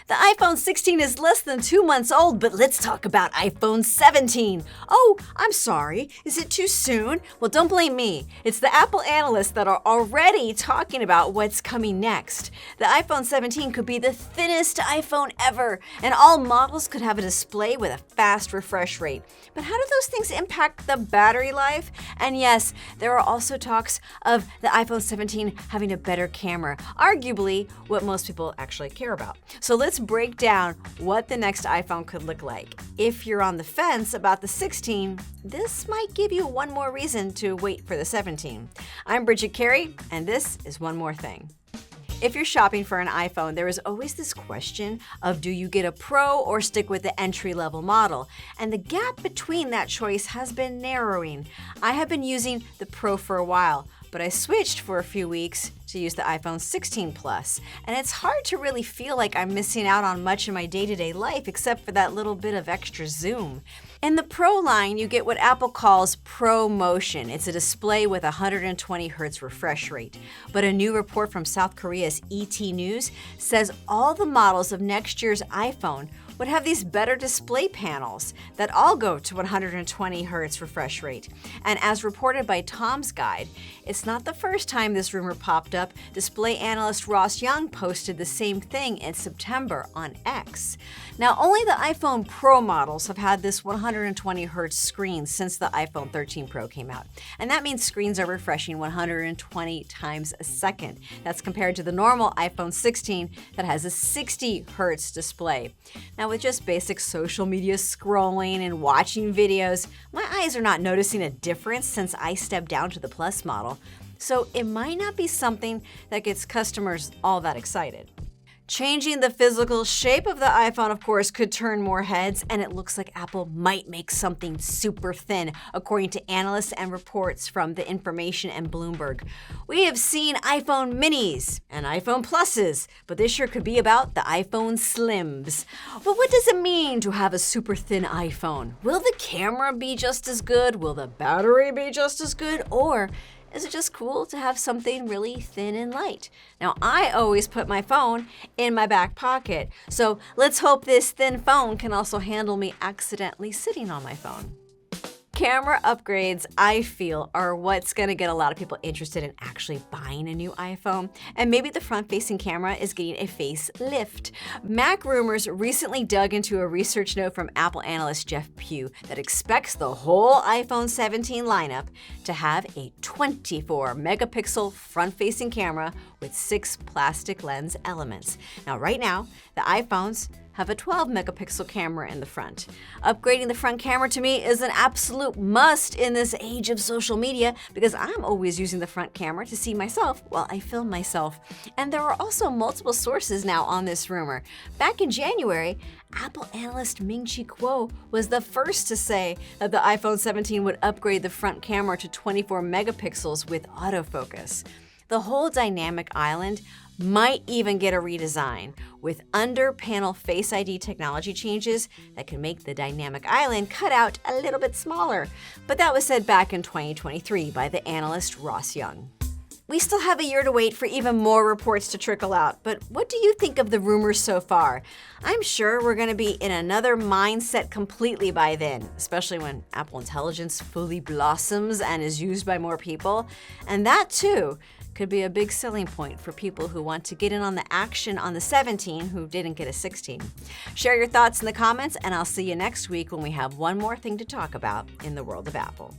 The iPhone 16 is less than 2 months old, but let's talk about iPhone 17. Oh, I'm sorry. Is it too soon? Well, don't blame me. It's the Apple analysts that are already talking about what's coming next. The iPhone 17 could be the thinnest iPhone ever, and all models could have a display with a fast refresh rate. But how do those things impact the battery life? And yes, there are also talks of the iPhone 17 having a better camera, arguably what most people actually care about. So let's break down what the next iPhone could look like. If you're on the fence about the 16, this might give you one more reason to wait for the 17. I'm Bridget Carey, and this is One More Thing. If you're shopping for an iPhone, there is always this question of do you get a Pro or stick with the entry-level model? And the gap between that choice has been narrowing. I have been using the Pro for a while, but I switched for a few weeks to use the iPhone 16 Plus. And it's hard to really feel like I'm missing out on much in my day-to-day life except for that little bit of extra zoom. In the Pro line, you get what Apple calls Pro Motion. It's a display with a 120 Hz refresh rate. But a new report from South Korea's ET News says all the models of next year's iPhone would have these better display panels that all go to 120 Hz refresh rate. And as reported by Tom's Guide, it's not the first time this rumor popped up. Display analyst Ross Young posted the same thing in September on X. Now, only the iPhone Pro models have had this 120 Hz screen since the iPhone 13 Pro came out. And that means screens are refreshing 120 times a second. That's compared to the normal iPhone 16 that has a 60 Hz display. Now, with just basic social media scrolling and watching videos, my eyes are not noticing a difference since I stepped down to the Plus model. So it might not be something that gets customers all that excited. Changing the physical shape of the iPhone, of course, could turn more heads, and it looks like Apple might make something super thin, according to analysts and reports from The Information and Bloomberg. We have seen iPhone minis and iPhone Pluses, but this year could be about the iPhone Slims. But what does it mean to have a super thin iPhone? Will the camera be just as good? Will the battery be just as good? Or is it just cool to have something really thin and light? Now, I always put my phone in my back pocket, so let's hope this thin phone can also handle me accidentally sitting on my phone. Camera upgrades, I feel, are what's going to get a lot of people interested in actually buying a new iPhone. And maybe the front-facing camera is getting a facelift. Mac Rumors recently dug into a research note from Apple analyst Jeff Pugh that expects the whole iPhone 17 lineup to have a 24-megapixel front-facing camera with 6 plastic lens elements. Now, right now, the iPhones have a 12-megapixel camera in the front. Upgrading the front camera to me is an absolute must in this age of social media because I'm always using the front camera to see myself while I film myself. And there are also multiple sources now on this rumor. Back in January, Apple analyst Ming-Chi Kuo was the first to say that the iPhone 17 would upgrade the front camera to 24 megapixels with autofocus. The whole dynamic island might even get a redesign with under-panel Face ID technology changes that can make the dynamic island cutout a little bit smaller. But that was said back in 2023 by the analyst Ross Young. We still have a year to wait for even more reports to trickle out, but what do you think of the rumors so far? I'm sure we're going to be in another mindset completely by then, especially when Apple Intelligence fully blossoms and is used by more people. And that, too, could be a big selling point for people who want to get in on the action on the 17 who didn't get a 16. Share your thoughts in the comments, and I'll see you next week when we have one more thing to talk about in the world of Apple.